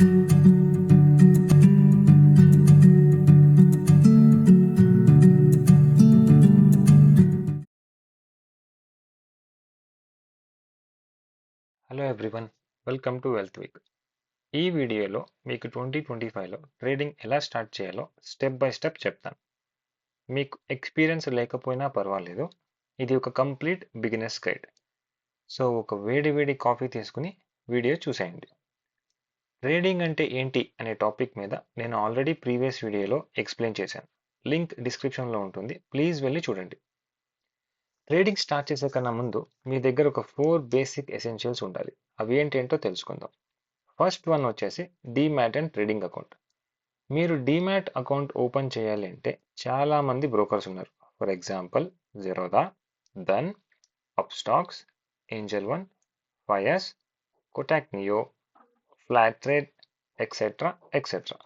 Hello everyone, welcome to wealth week. ఈ వీడియోలో మీకు 2025లో ట్రేడింగ్ ఎలా స్టార్ట్ చేయాలో స్టెప్ బై స్టెప్ చెప్తాను. మీకు ఎక్స్పీరియన్స్ లేకపోయినా పర్వాలేదు, ఇది ఒక కంప్లీట్ బిగినర్స్ గైడ్. సో ఒక వేడి కాఫీ తీసుకుని వీడియో చూసేయండి. ట్రేడింగ్ అంటే ఏంటి అనే టాపిక్ మీద నేను ఆల్రెడీ ప్రీవియస్ వీడియోలో ఎక్స్ప్లెయిన్ చేశాను. లింక్ డిస్క్రిప్షన్లో ఉంటుంది, ప్లీజ్ వెళ్ళి చూడండి. ట్రేడింగ్ స్టార్ట్ చేసే కన్నా ముందు మీ దగ్గర ఒక 4 బేసిక్ ఎసెన్షియల్స్ ఉండాలి. అవి ఏంటేంటో తెలుసుకుందాం. ఫస్ట్ వన్ వచ్చేసి డీమ్యాట్ అండ్ ట్రేడింగ్ అకౌంట్. మీరు డీమ్యాట్ అకౌంట్ ఓపెన్ చేయాలి అంటే చాలా మంది బ్రోకర్స్ ఉన్నారు. For example Zerodha, Dhan, Upstox, Angel One, Fyers, Kotak Neo, flat trade, etcetera etcetera.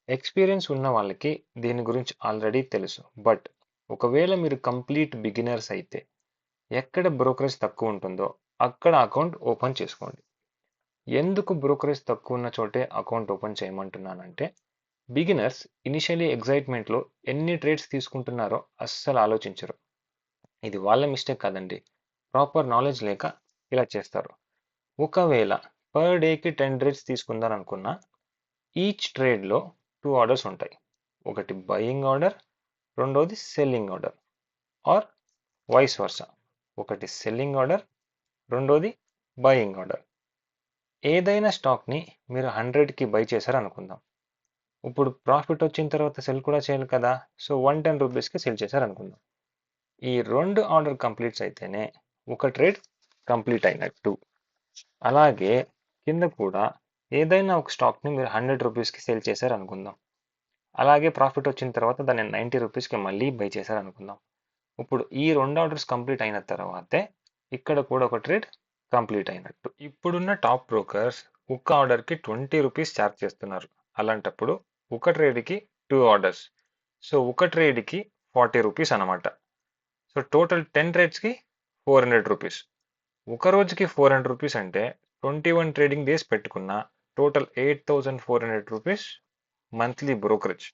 Experience ఉన్న వాళ్ళకి దీని గురించి ఆల్రెడీ తెలుసు. బట్ ఒకవేళ మీరు కంప్లీట్ బిగినర్స్ అయితే ఎక్కడ బ్రోకరేజ్ తక్కువ ఉంటుందో అక్కడ అకౌంట్ ఓపెన్ చేసుకోండి. ఎందుకు బ్రోకరేజ్ తక్కువ ఉన్న చోటే అకౌంట్ ఓపెన్ చేయమంటున్నానంటే, బిగినర్స్ ఇనిషియలీ ఎగ్జైట్మెంట్లో ఎన్ని ట్రేడ్స్ తీసుకుంటున్నారో అస్సలు ఆలోచించరు. ఇది వాళ్ళ మిస్టేక్ కాదండి, ప్రాపర్ నాలెడ్జ్ లేక ఇలా చేస్తారు. ఒకవేళ పర్ డేకి 10 ట్రేడ్స్ తీసుకుందారనుకున్నా, ఈచ్ ట్రేడ్లో 2 ఆర్డర్స్ ఉంటాయి. ఒకటి బయింగ్ ఆర్డర్, రెండోది selling order, or vice versa. ఒకటి సెల్లింగ్ ఆర్డర్, రెండోది బయింగ్ ఆర్డర్. ఏదైనా స్టాక్ని మీరు 100కి బై చేశారనుకుందాం. ఇప్పుడు ప్రాఫిట్ వచ్చిన తర్వాత సెల్ కూడా చేయాలి కదా, సో 110 రూపీస్కి సెల్ చేశారనుకుందాం. ఈ 2 ఆర్డర్ కంప్లీట్స్ అయితేనే ఒక ట్రేడ్ కంప్లీట్ అయినట్టు. అలాగే కింద కూడా ఏదైనా ఒక స్టాక్ని మీరు 100 రూపీస్కి సేల్ చేశారనుకుందాం. అలాగే ప్రాఫిట్ వచ్చిన తర్వాత దాన్ని 90 రూపీస్కి మళ్ళీ బై చేశారనుకుందాం. ఇప్పుడు ఈ 2 ఆర్డర్స్ కంప్లీట్ అయిన తర్వాతే ఇక్కడ కూడా ఒక ట్రేడ్ కంప్లీట్ అయినట్టు. ఇప్పుడున్న టాప్ బ్రోకర్స్ ఒక ఆర్డర్కి 20 రూపీస్ ఛార్జ్ చేస్తున్నారు. అలాంటప్పుడు ఒక ట్రేడ్కి 2 ఆర్డర్స్, సో ఒక ట్రేడ్కి 40 రూపీస్ అనమాట. So total 10 ట్రేడ్స్కి 400 rupees. ఒక రోజుకి 400 రూపీస్ అంటే 21 ట్రేడింగ్ డేస్ పెట్టుకున్న టోటల్ 8400 రూపీస్ మంత్లీ బ్రోకరేజ్.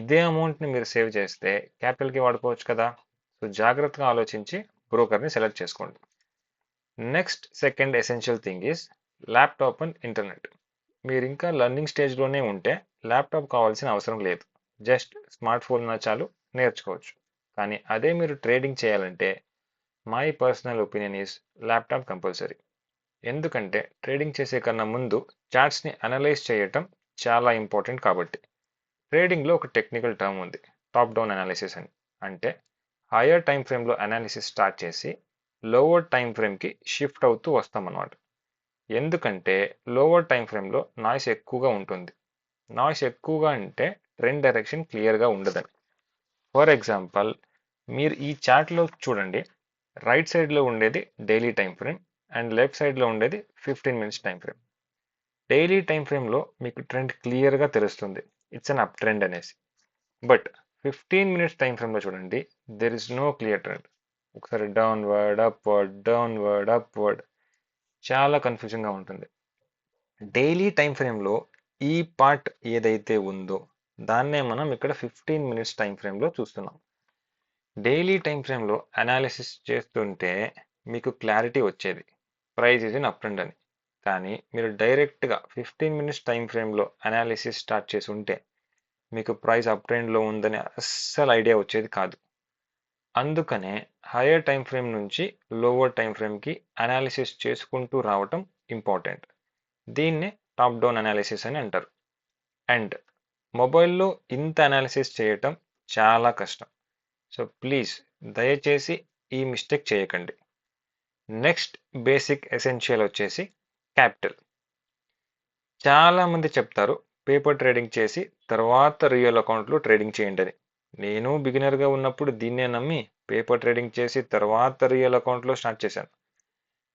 ఇదే అమౌంట్ని మీరు సేవ్ చేస్తే క్యాపిటల్కి వాడుకోవచ్చు కదా. సో జాగ్రత్తగా ఆలోచించి బ్రోకర్ని సెలెక్ట్ చేసుకోండి. Next second essential thing is laptop and internet. మీరు ఇంకా లర్నింగ్ స్టేజ్లోనే ఉంటే ల్యాప్టాప్ కావాల్సిన అవసరం లేదు, జస్ట్ స్మార్ట్ ఫోన్ ఉన్న చాలు, నేర్చుకోవచ్చు. కానీ అదే మీరు ట్రేడింగ్ చేయాలంటే my personal opinion is laptop compulsory. ఎందుకంటే ట్రేడింగ్ చేసే కన్నా ముందు చార్ట్స్ని అనలైజ్ చేయటం చాలా ఇంపార్టెంట్ కాబట్టి. ట్రేడింగ్లో ఒక టెక్నికల్ టర్మ్ ఉంది, టాప్ డౌన్ అనాలిసిస్ అని. అంటే హయ్యర్ టైం ఫ్రేమ్లో అనాలిసిస్ స్టార్ట్ చేసి లోవర్ టైం ఫ్రేమ్కి షిఫ్ట్ అవుతూ వస్తామన్నమాట. ఎందుకంటే లోవర్ టైం ఫ్రేమ్లో నాయిస్ ఎక్కువగా ఉంటుంది. నాయిస్ ఎక్కువగా అంటే ట్రెండ్ డైరెక్షన్ క్లియర్గా ఉండదని. ఫర్ ఎగ్జాంపుల్ మీరు ఈ చార్ట్లో చూడండి, రైట్ సైడ్లో ఉండేది daily time frame and left సైడ్లో ఉండేది 15 minutes time frame. Daily time ఫ్రేమ్లో మీకు ట్రెండ్ క్లియర్గా తెలుస్తుంది, ఇట్స్ అన్ అప్ ట్రెండ్ అనేసి. బట్ 15 మినిట్స్ టైం ఫ్రేమ్లో చూడండి, there is no clear trend. ఒకసారి డౌన్వర్డ్ అప్వర్డ్, డౌన్వర్డ్ అప్వర్డ్, చాలా కన్ఫ్యూజన్గా ఉంటుంది. డైలీ టైం ఫ్రేమ్లో ఈ పార్ట్ ఏదైతే ఉందో దాన్నే మనం ఇక్కడ 15 మినిట్స్ టైం ఫ్రేమ్లో చూస్తున్నాం. డైలీ టైం ఫ్రేమ్లో అనాలిసిస్ చేస్తుంటే మీకు క్లారిటీ వచ్చేది, price is in up trend అని. కానీ మీరు డైరెక్ట్గా 15 మినిట్స్ టైం ఫ్రేమ్లో అనాలిసిస్ స్టార్ట్ చేసి ఉంటే మీకు ప్రైస్ అప్ ట్రెండ్లో ఉందని అస్సలు ఐడియా వచ్చేది కాదు. అందుకనే హయ్యర్ టైం ఫ్రేమ్ నుంచి లోవర్ టైం ఫ్రేమ్కి అనాలిసిస్ చేసుకుంటూ రావటం ఇంపార్టెంట్. దీన్నే టాప్ డౌన్ అనాలిసిస్ అని అంటారు. అండ్ మొబైల్లో ఇంత అనాలిసిస్ చేయటం చాలా కష్టం. సో ప్లీజ్ దయచేసి ఈ మిస్టేక్ చేయకండి. నెక్స్ట్ బేసిక్ ఎసెన్షియల్ వచ్చేసి క్యాపిటల్. చాలామంది చెప్తారు పేపర్ ట్రేడింగ్ చేసి తర్వాత రియల్ అకౌంట్లో ట్రేడింగ్ చేయండి అని. నేను బిగినర్గా ఉన్నప్పుడు దీన్నే నమ్మి పేపర్ ట్రేడింగ్ చేసి తర్వాత రియల్ అకౌంట్లో స్టార్ట్ చేశాను.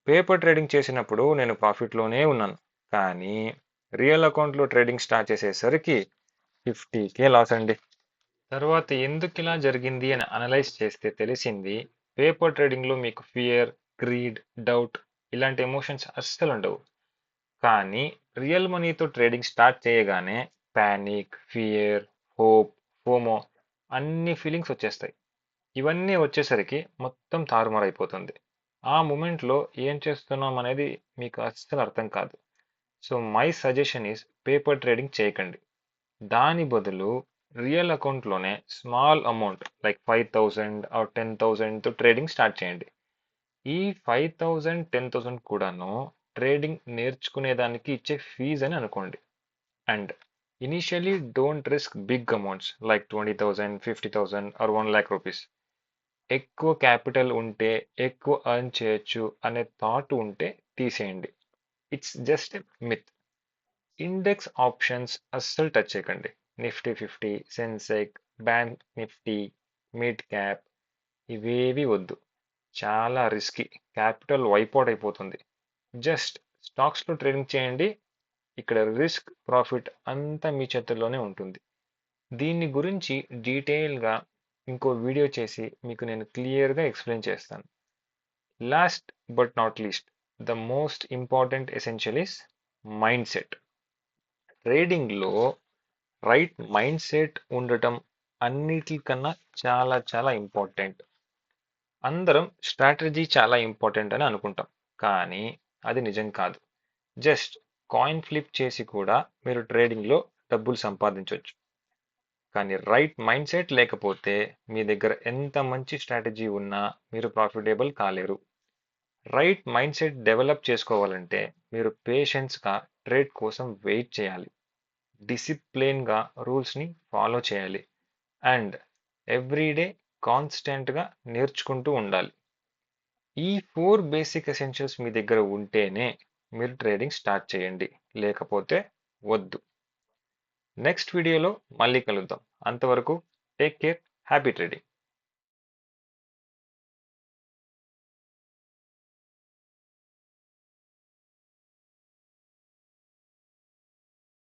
పేపర్ ట్రేడింగ్ చేసినప్పుడు నేను ప్రాఫిట్లోనే ఉన్నాను, కానీ రియల్ అకౌంట్లో ట్రేడింగ్ స్టార్ట్ చేసేసరికి 50K లాస్ అండి. తర్వాత ఎందుకు ఇలా జరిగింది అని అనలైజ్ చేస్తే తెలిసింది, పేపర్ ట్రేడింగ్లో మీకు ఫియర్, గ్రీడ్, డౌట్ ఇలాంటి ఎమోషన్స్ అస్సలు ఉండవు. కానీ రియల్ మనీతో ట్రేడింగ్ స్టార్ట్ చేయగానే పానిక్, ఫియర్, హోప్, ఫోమో అన్ని ఫీలింగ్స్ వచ్చేస్తాయి. ఇవన్నీ వచ్చేసరికి మొత్తం తారుమారైపోతుంది. ఆ మూమెంట్‌లో ఏం చేస్తున్నాం అనేది మీకు అస్సలు అర్థం కాదు. So, my suggestion is paper trading చేయకండి. దాని బదులు రియల్ అకౌంట్‌లోనే స్మాల్ అమౌంట్ లైక్ 5,000 ఆర్ 10,000తో ట్రేడింగ్ స్టార్ట్ చేయండి. ఈ 5,000, 10,000 కూడాను ట్రేడింగ్ నేర్చుకునేదానికి ఇచ్చే ఫీజ్ అని అనుకోండి. And initially don't risk big amounts like 20,000, 50,000 or 1,00,000 rupees. ఎక్కువ క్యాపిటల్ ఉంటే ఎక్కువ ఎర్న్ చేయొచ్చు అనే థాట్ ఉంటే తీసేయండి. It's just a myth. Index options అస్సలు టచ్ చేయకండి. Nifty 50, Sensex, bank Nifty, mid cap ఇవేవి వద్దు. చాలా రిస్కీ. క్యాపిటల్ వైప్ అవుట్ అయిపోతుంది. జస్ట్ స్టాక్స్లో ట్రేడింగ్ చేయండి. ఇక్కడ రిస్క్, ప్రాఫిట్ అంతా మీ చేతుల్లోనే ఉంటుంది. దీని గురించి డీటెయిల్గా ఇంకో వీడియో చేసి మీకు నేను క్లియర్గా ఎక్స్ప్లెయిన్ చేస్తాను. Last but not least, the most important essential is mind set. ట్రేడింగ్లో రైట్ మైండ్ సెట్ ఉండటం అన్నిటికన్నా చాలా చాలా ఇంపార్టెంట్. అందరం స్ట్రాటజీ చాలా ఇంపార్టెంట్ అని అనుకుంటాం, కానీ అది నిజం కాదు. జస్ట్ కాయిన్ ఫ్లిప్ చేసి కూడా మీరు ట్రేడింగ్లో డబ్బులు సంపాదించవచ్చు. కానీ రైట్ మైండ్ సెట్ లేకపోతే మీ దగ్గర ఎంత మంచి స్ట్రాటజీ ఉన్నా మీరు ప్రాఫిటబుల్ కాలేరు. రైట్ మైండ్ సెట్ డెవలప్ చేసుకోవాలంటే మీరు పేషెన్స్గా ట్రేడ్ కోసం వెయిట్ చేయాలి. డిసిప్లిన్గా రూల్స్ని ఫాలో చేయాలి. అండ్ ఎవ్రీడే కాన్స్టెంట్గా నేర్చుకుంటూ ఉండాలి. ఈ 4 బేసిక్ ఎసెన్షియల్స్ మీ దగ్గర ఉంటేనే మీరు ట్రేడింగ్ స్టార్ట్ చేయండి. లేకపోతే వద్దు. నెక్స్ట్ వీడియోలో మళ్ళీ కలుద్దాం. అంతవరకు టేక్ కేర్. Happy trading.